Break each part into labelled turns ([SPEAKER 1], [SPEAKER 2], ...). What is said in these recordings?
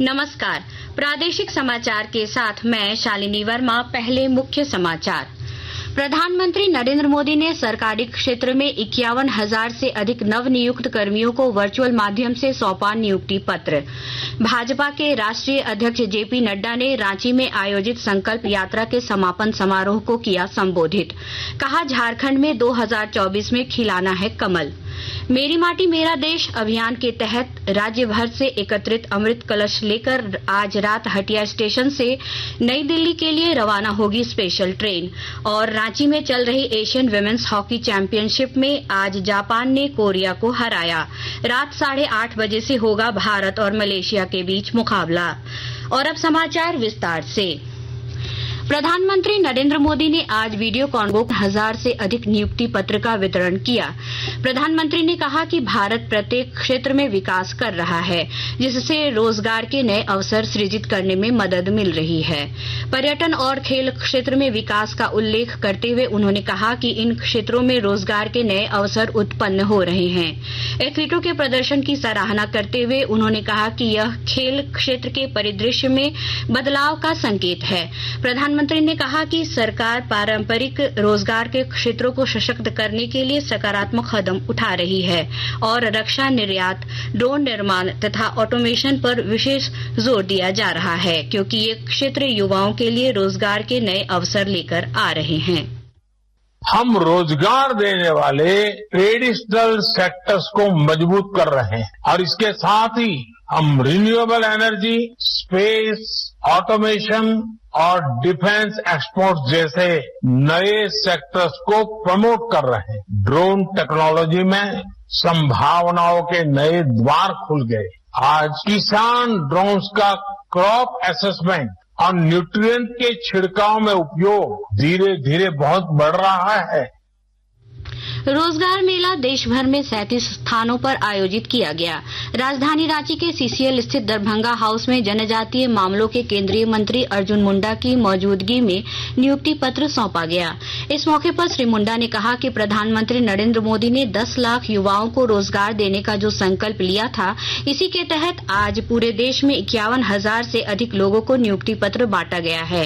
[SPEAKER 1] नमस्कार, प्रादेशिक समाचार के साथ मैं शालिनी वर्मा। पहले मुख्य समाचार। प्रधानमंत्री नरेंद्र मोदी ने सरकारी क्षेत्र में 51,000 से अधिक नवनियुक्त कर्मियों को वर्चुअल माध्यम से सौंपा नियुक्ति पत्र। भाजपा के राष्ट्रीय अध्यक्ष जेपी नड्डा ने रांची में आयोजित संकल्प यात्रा के समापन समारोह को किया संबोधित। कहा, झारखंड में 2024 में खिलाना है कमल। मेरी माटी मेरा देश अभियान के तहत राज्य भर से एकत्रित अमृत कलश लेकर आज रात हटिया स्टेशन से नई दिल्ली के लिए रवाना होगी स्पेशल ट्रेन। और रांची में चल रही एशियन विमेंस हॉकी चैंपियनशिप में आज जापान ने कोरिया को हराया। रात 8:30 बजे से होगा भारत और मलेशिया के बीच मुकाबला। और अब समाचार विस्तार से। प्रधानमंत्री नरेंद्र मोदी ने आज वीडियो कॉन्फ्रेंस 1000 से अधिक नियुक्ति पत्र का वितरण किया। प्रधानमंत्री ने कहा कि भारत प्रत्येक क्षेत्र में विकास कर रहा है, जिससे रोजगार के नए अवसर सृजित करने में मदद मिल रही है। पर्यटन और खेल क्षेत्र में विकास का उल्लेख करते हुए उन्होंने कहा कि इन क्षेत्रों में रोजगार के नए अवसर उत्पन्न हो रहे हैं। एथलीटों के प्रदर्शन की सराहना करते हुए उन्होंने कहा कि यह खेल क्षेत्र के परिदृश्य में बदलाव का संकेत है। प्रधानमंत्री ने कहा कि सरकार पारंपरिक रोजगार के क्षेत्रों को सशक्त करने के लिए सकारात्मक कदम उठा रही है और रक्षा निर्यात, ड्रोन निर्माण तथा ऑटोमेशन पर विशेष जोर दिया जा रहा है, क्योंकि ये क्षेत्र युवाओं के लिए रोजगार के नए अवसर लेकर आ रहे हैं।
[SPEAKER 2] हम रोजगार देने वाले ट्रेडिशनल सेक्टर्स को मजबूत कर रहे हैं और इसके साथ ही हम रिन्यूएबल एनर्जी, स्पेस, ऑटोमेशन और डिफेंस एक्सपोर्ट जैसे नए सेक्टर्स को प्रमोट कर रहे हैं। ड्रोन टेक्नोलॉजी में संभावनाओं के नए द्वार खुल गए। आज किसान ड्रोन्स का क्रॉप असेसमेंट और न्यूट्रिएंट के छिड़काव में उपयोग धीरे धीरे बहुत बढ़ रहा है।
[SPEAKER 1] रोजगार मेला देश भर में 37 स्थानों पर आयोजित किया गया। राजधानी रांची के सीसीएल स्थित दरभंगा हाउस में जनजातीय मामलों के केंद्रीय मंत्री अर्जुन मुंडा की मौजूदगी में नियुक्ति पत्र सौंपा गया। इस मौके पर श्री मुंडा ने कहा कि प्रधानमंत्री नरेंद्र मोदी ने 10 लाख युवाओं को रोजगार देने का जो संकल्प लिया था, इसी के तहत आज पूरे देश में 51,000 से अधिक लोगों को नियुक्ति पत्र बांटा गया है।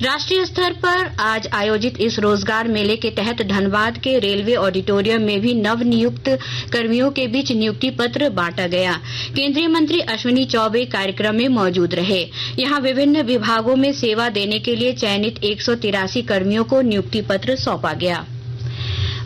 [SPEAKER 1] राष्ट्रीय स्तर पर आज आयोजित इस रोजगार मेले के तहत धनबाद के रेलवे ऑडिटोरियम में भी नव नियुक्त कर्मियों के बीच नियुक्ति पत्र बांटा गया। केंद्रीय मंत्री अश्विनी चौबे कार्यक्रम में मौजूद रहे। यहां विभिन्न विभागों में सेवा देने के लिए चयनित 183 कर्मियों को नियुक्ति पत्र सौंपा गया।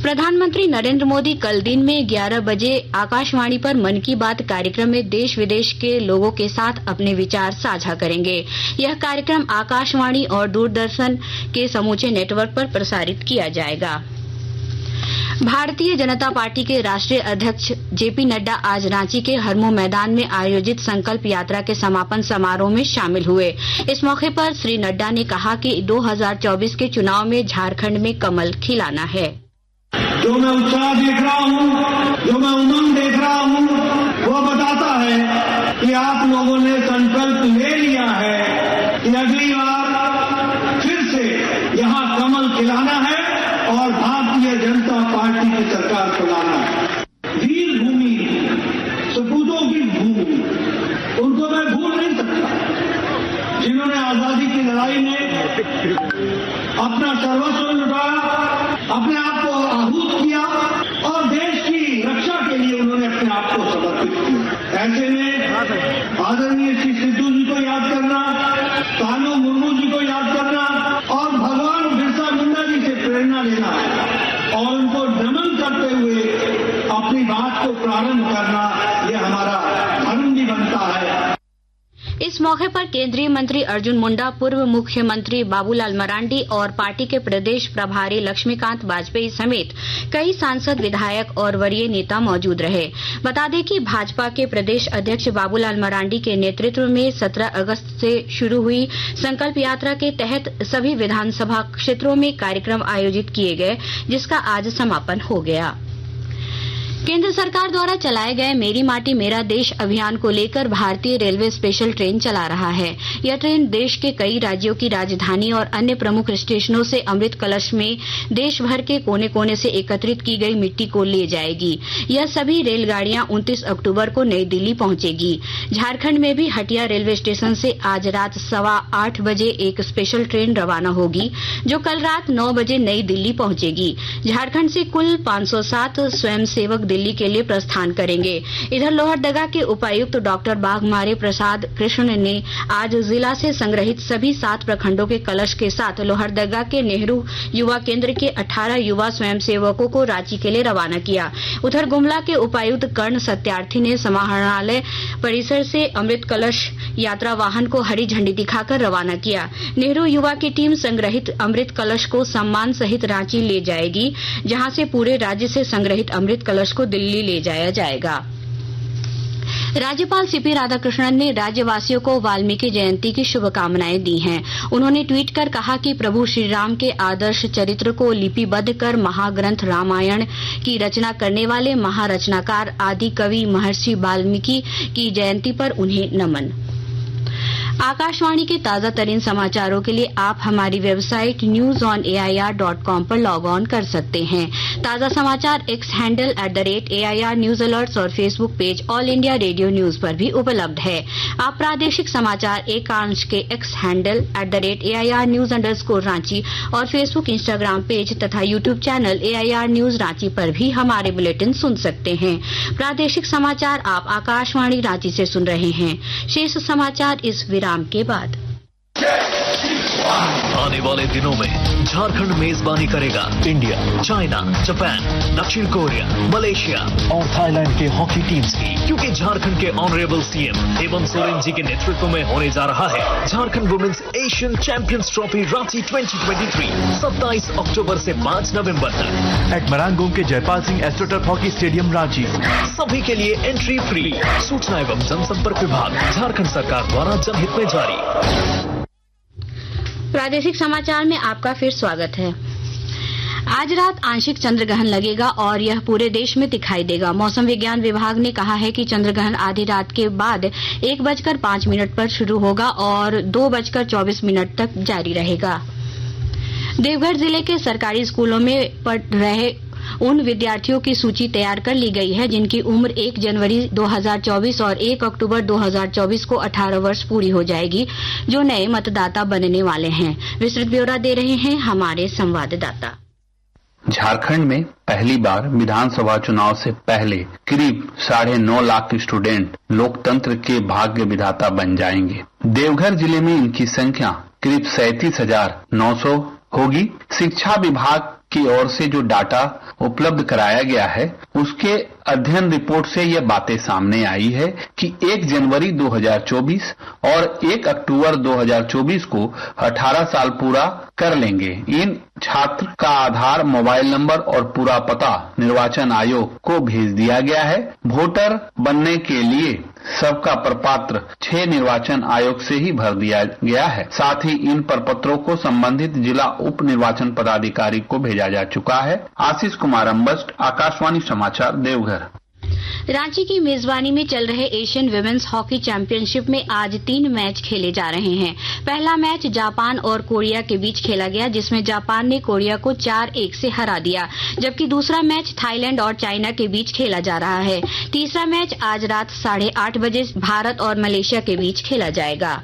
[SPEAKER 1] प्रधानमंत्री नरेंद्र मोदी कल दिन में 11 बजे आकाशवाणी पर मन की बात कार्यक्रम में देश विदेश के लोगों के साथ अपने विचार साझा करेंगे। यह कार्यक्रम आकाशवाणी और दूरदर्शन के समूचे नेटवर्क पर प्रसारित किया जाएगा। भारतीय जनता पार्टी के राष्ट्रीय अध्यक्ष जेपी नड्डा आज रांची के हरमू मैदान में आयोजित संकल्प यात्रा के समापन समारोह में शामिल हुए। इस मौके पर श्री नड्डा ने कहा कि 2024 के चुनाव में झारखंड में कमल खिलाना है।
[SPEAKER 3] जो मैं उत्साह देख रहा हूँ, जो मैं उमंग देख रहा हूँ, वो बताता है कि आप लोगों ने संकल्प ले लिया है कि अगली बार फिर से यहाँ कमल खिलाना है और भारतीय जनता पार्टी की सरकार को लाना है। वीर भूमि, सपूतों की भूमि, उनको मैं भूल नहीं सकता, जिन्होंने आजादी की लड़ाई में अपना सर्वस्व लुटाया, अपने आप को आहूत किया और देश की रक्षा के लिए उन्होंने अपने आप को समर्पित किया। ऐसे में आदरणीय श्री सिद्धू जी को याद करना, कानू मुर्मू जी को याद करना और भगवान बिरसा मुंडा जी से प्रेरणा लेना और उनको नमन करते हुए अपनी बात को प्रारंभ करना, ये हमारा धर्म भी बनता है।
[SPEAKER 1] इस मौके पर केंद्रीय मंत्री अर्जुन मुंडा, पूर्व मुख्यमंत्री बाबूलाल मरांडी और पार्टी के प्रदेश प्रभारी लक्ष्मीकांत वाजपेयी समेत कई सांसद, विधायक और वरीय नेता मौजूद रहे। बता दें कि भाजपा के प्रदेश अध्यक्ष बाबूलाल मरांडी के नेतृत्व में 17 अगस्त से शुरू हुई संकल्प यात्रा के तहत सभी विधानसभा क्षेत्रों में कार्यक्रम आयोजित किए गए, जिसका आज समापन हो गया। केंद्र सरकार द्वारा चलाए गए मेरी माटी मेरा देश अभियान को लेकर भारतीय रेलवे स्पेशल ट्रेन चला रहा है। यह ट्रेन देश के कई राज्यों की राजधानी और अन्य प्रमुख स्टेशनों से अमृत कलश में देश भर के कोने कोने से एकत्रित की गई मिट्टी को ले जाएगी। यह सभी रेलगाड़ियां 29 अक्टूबर को नई दिल्ली पहुंचेगी। झारखंड में भी हटिया रेलवे स्टेशन से आज रात 8:15 बजे एक स्पेशल ट्रेन रवाना होगी, जो कल रात 9 बजे नई दिल्ली पहुंचेगी। झारखंड से कुल 507 स्वयंसेवक दिल्ली के लिए प्रस्थान करेंगे। इधर लोहरदगा के उपायुक्त डॉक्टर बाघमारे प्रसाद कृष्ण ने आज जिला से संग्रहित सभी 7 प्रखंडों के कलश के साथ लोहरदगा के नेहरू युवा केंद्र के 18 युवा स्वयंसेवकों को रांची के लिए रवाना किया। उधर गुमला के उपायुक्त कर्ण सत्यार्थी ने समाहरणालय परिसर से अमृत कलश यात्रा वाहन को हरी झंडी दिखाकर रवाना किया। नेहरू युवा की टीम संग्रहित अमृत कलश को सम्मान सहित रांची ले जाएगी, जहां से पूरे राज्य से संग्रहित अमृत कलश को दिल्ली ले जाया जाएगा। राज्यपाल सीपी राधाकृष्णन ने राज्यवासियों को वाल्मीकि जयंती की शुभकामनाएं दी हैं। उन्होंने ट्वीट कर कहा कि प्रभु श्री राम के आदर्श चरित्र को लिपिबद्ध कर महाग्रंथ रामायण की रचना करने वाले महारचनाकार आदि कवि महर्षि वाल्मीकि की जयंती पर उन्हें नमन। आकाशवाणी के ताजा तरीन समाचारों के लिए आप हमारी वेबसाइट newsonair.com पर लॉग ऑन कर सकते हैं। ताजा समाचार X handle @AIR news alerts और Facebook page All India Radio news पर भी उपलब्ध है। आप प्रादेशिक समाचार एकांश के X handle @AIR news _Ranchi और फेसबुक इंस्टाग्राम पेज तथा YouTube channel AIR news Ranchi पर भी हमारे बुलेटिन सुन सकते हैं। प्रादेशिक समाचार आप आकाशवाणी रांची से सुन रहे हैं। शेष समाचार इस विराम के बाद।
[SPEAKER 4] आने वाले दिनों में झारखंड मेजबानी करेगा इंडिया, चाइना, जापान, दक्षिण कोरिया, मलेशिया और थाईलैंड के हॉकी टीम्स की, क्योंकि झारखंड के ऑनरेबल सीएम हेमंत सोरेन जी के नेतृत्व में होने जा रहा है Jharkhand women's Asian champions trophy Ranchi 2023 27 अक्टूबर से 5 नवंबर तक
[SPEAKER 5] एट मरांगोंग के Jaipal Singh astroturf hockey stadium Ranchi.
[SPEAKER 4] सभी के लिए एंट्री फ्री। सूचना एवं जनसंपर्क विभाग, झारखंड सरकार द्वारा जनहित में जारी।
[SPEAKER 1] प्रादेशिक समाचार में आपका फिर स्वागत है। आज रात आंशिक चंद्रग्रहण लगेगा और यह पूरे देश में दिखाई देगा। मौसम विज्ञान विभाग ने कहा है कि चंद्रग्रहण आधी रात के बाद 1:05 पर शुरू होगा और 2:24 तक जारी रहेगा। देवघर जिले के सरकारी स्कूलों में पढ़ रहे उन विद्यार्थियों की सूची तैयार कर ली गई है जिनकी उम्र 1 जनवरी 2024 और 1 अक्टूबर 2024 को 18 वर्ष पूरी हो जाएगी, जो नए मतदाता बनने वाले हैं। विस्तृत ब्यौरा दे रहे हैं हमारे संवाददाता।
[SPEAKER 6] झारखंड में पहली बार विधानसभा चुनाव से पहले करीब 9.5 लाख स्टूडेंट लोकतंत्र के भाग्य विधाता बन जाएंगे। देवघर जिले में इनकी संख्या करीब 37,900 होगी। शिक्षा विभाग की ओर से जो डाटा उपलब्ध कराया गया है उसके अध्ययन रिपोर्ट से यह बातें सामने आई है कि 1 जनवरी 2024 और 1 अक्टूबर 2024 को 18 साल पूरा कर लेंगे। इन छात्र का आधार, मोबाइल नंबर और पूरा पता निर्वाचन आयोग को भेज दिया गया है। वोटर बनने के लिए सबका प्रपत्र 6 निर्वाचन आयोग से ही भर दिया गया है। साथ ही इन प्रपत्रों को संबंधित जिला उप निर्वाचन पदाधिकारी को भेजा जा चुका है। आशीष कुमार अम्बस्ट, आकाशवाणी समाचार, देवघर।
[SPEAKER 1] रांची की मेजबानी में चल रहे एशियन विमेन्स हॉकी चैंपियनशिप में आज 3 मैच खेले जा रहे हैं। पहला मैच जापान और कोरिया के बीच खेला गया, जिसमें जापान ने कोरिया को 4-1 से हरा दिया, जबकि दूसरा मैच थाईलैंड और चाइना के बीच खेला जा रहा है। तीसरा मैच आज रात 8:30 बजे भारत और मलेशिया के बीच खेला जाएगा।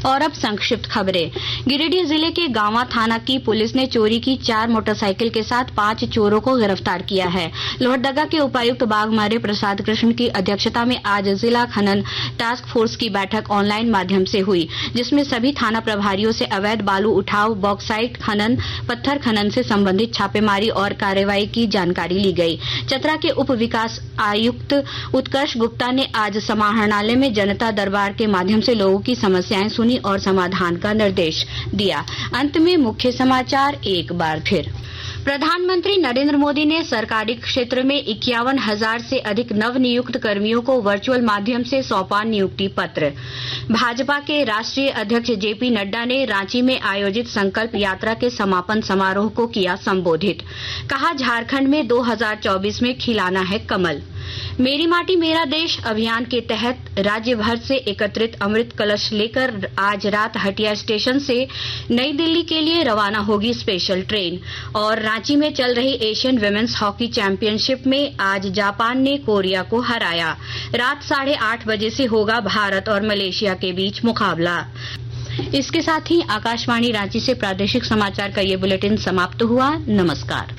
[SPEAKER 1] और अब संक्षिप्त खबरें। गिरिडीह जिले के गांवा थाना की पुलिस ने चोरी की 4 मोटरसाइकिल के साथ 5 चोरों को गिरफ्तार किया है। लोहरदगा के उपायुक्त बाघमारे प्रसाद कृष्ण की अध्यक्षता में आज जिला खनन टास्क फोर्स की बैठक ऑनलाइन माध्यम से हुई, जिसमें सभी थाना प्रभारियों से अवैध बालू उठाव, बॉक्साइट खनन, पत्थर खनन से संबंधित छापेमारी और कार्रवाई की जानकारी ली गई। चतरा के उप विकास आयुक्त उत्कर्ष गुप्ता ने आज समाहरणालय में जनता दरबार के माध्यम से लोगों की समस्याएं सुनी और समाधान का निर्देश दिया। अंत में मुख्य समाचार एक बार फिर। प्रधानमंत्री नरेंद्र मोदी ने सरकारी क्षेत्र में 51,000 से अधिक नवनियुक्त कर्मियों को वर्चुअल माध्यम से सौंपा नियुक्ति पत्र। भाजपा के राष्ट्रीय अध्यक्ष जेपी नड्डा ने रांची में आयोजित संकल्प यात्रा के समापन समारोह को किया संबोधित। कहा, झारखंड में 2024 में खिलाना है कमल। मेरी माटी मेरा देश अभियान के तहत राज्य भर से एकत्रित अमृत कलश लेकर आज रात हटिया स्टेशन से नई दिल्ली के लिए रवाना होगी स्पेशल ट्रेन। और रांची में चल रही एशियन विमेंस हॉकी चैंपियनशिप में आज जापान ने कोरिया को हराया। रात 8:30 बजे से होगा भारत और मलेशिया के बीच मुकाबला। इसके साथ ही आकाशवाणी रांची से प्रादेशिक समाचार का ये बुलेटिन समाप्त हुआ। नमस्कार।